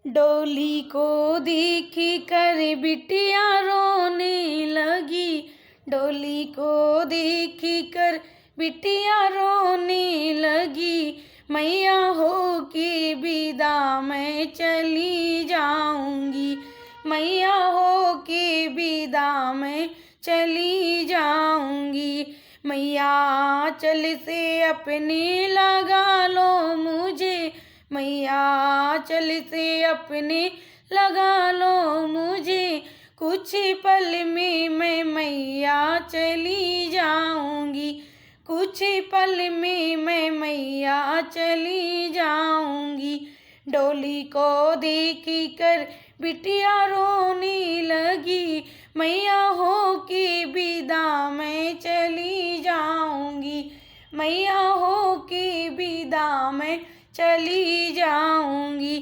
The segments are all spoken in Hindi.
डोली को देख कर बिटिया रोने लगी। डोली को देख कर बिटिया रोने लगी। मैया हो के विदा मैं चली जाऊंगी। मैया हो के विदा मैं चली जाऊंगी। मैया चल से अपने लगा लो मुझे। मैया चल से अपने लगा लो मुझे। कुछ पल में मैं मैया चली जाऊंगी। कुछ पल में मैं मैया चली जाऊंगी। डोली को देख कर बिटिया रोने लगी। मैया हो के विदा मैं चली जाऊंगी। मैया हो के विदा मैं चली जाऊंगी।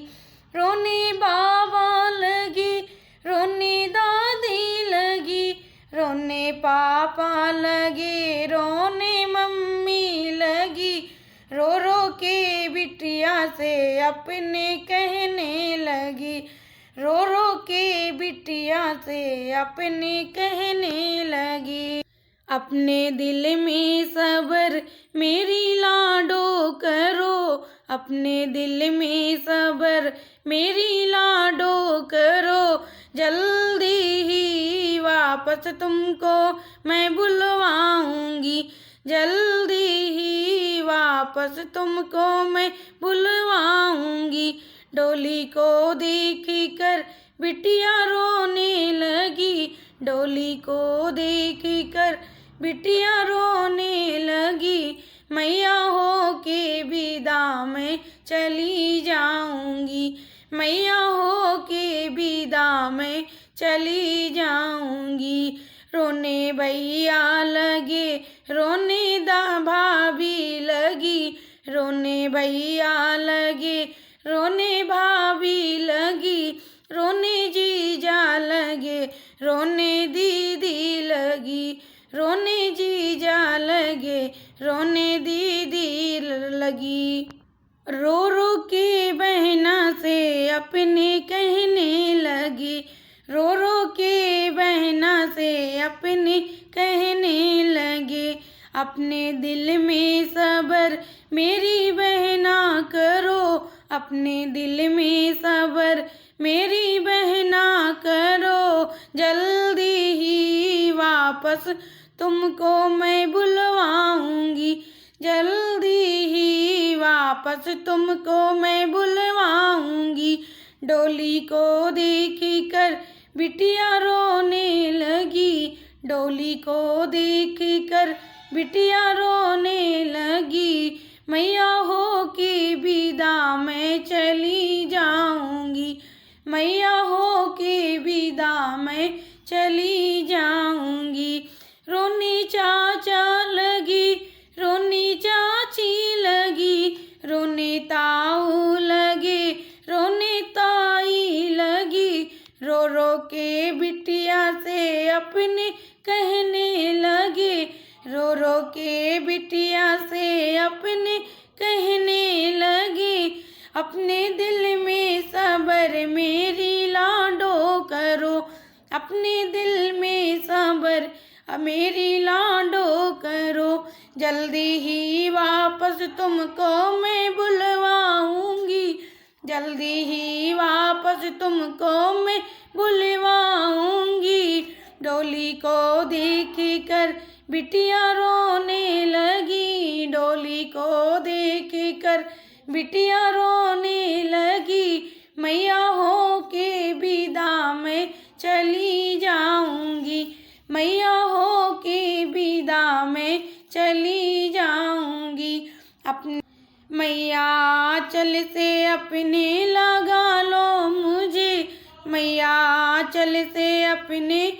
रोने बाबा लगी, रोने दादी लगी, रोने पापा लगे, रोने मम्मी लगी। रो रो के बिटिया से अपने कहने लगी। रो रो के बिटिया से अपने कहने लगी। अपने दिल में सब्र मेरी लाडो करो। अपने दिल में सब्र मेरी लाडो करो। जल्दी ही वापस तुमको मैं बुलवाऊंगी। जल्दी ही वापस तुमको मैं बुलवाऊंगी। डोली को देख कर बिटिया रोने लगी। डोली को देख कर बिटिया रोने लगी। मैया हो के विदा मैं चली जाऊंगी। मैया हो के विदा मैं चली जाऊंगी। रोने भैया लगे, रोने दा भाभी लगी। रोने भैया लगे, रोने भाभी लगी। रोने जीजा लगे, रोने दीदी लगी। रोने जीजा लगे, रोने दीदी लगी। रो रो के बहना से अपने कहने लगी। रो रो के बहना से अपने कहने लगे। अपने दिल में सब्र मेरी बहना करो। अपने दिल में सब्र मेरी बहना करो। जल्दी ही वापस तुमको मैं बुलवाऊंगी। जल्दी ही वापस तुमको मैं बुलवाऊंगी। डोली को देख कर बिटिया रोने लगी। डोली को देख कर बिटिया रोने लगी। मैया हो के विदा मैं चली जाऊंगी। मैया हो के विदा मैं चली जाऊंगी। रोनी चाचा लगी, रोनी चाची लगी, रोने ताऊ लगे, रोने ताई लगी। रो रो के बिटिया से अपने कहने लगे। रो रो के बिटिया से अपने कहने लगे। अपने दिल में सब्र मेरी लाडो करो। अपने दिल में सब्र मेरी लाडो करो। जल्दी ही वापस तुमको मैं बुलवाऊंगी। जल्दी ही वापस तुमको मैं बुलवाऊंगी। डोली को देख कर बिटिया रोने लगी। डोली को देख कर बिटिया रोने लगी। मैया हो के विदा मैं चली जाऊंगी। मैया हो के विदा मैं चली जाऊंगी। अपने मैया चल से अपने लगा लो मुझे। मैया चल से अपने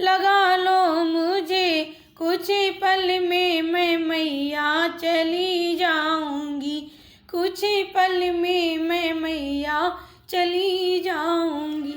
लगा लो मुझे। कुछ पल में मैं मैया चली जाऊंगी। कुछ पल में मैं मैया चली जाऊंगी।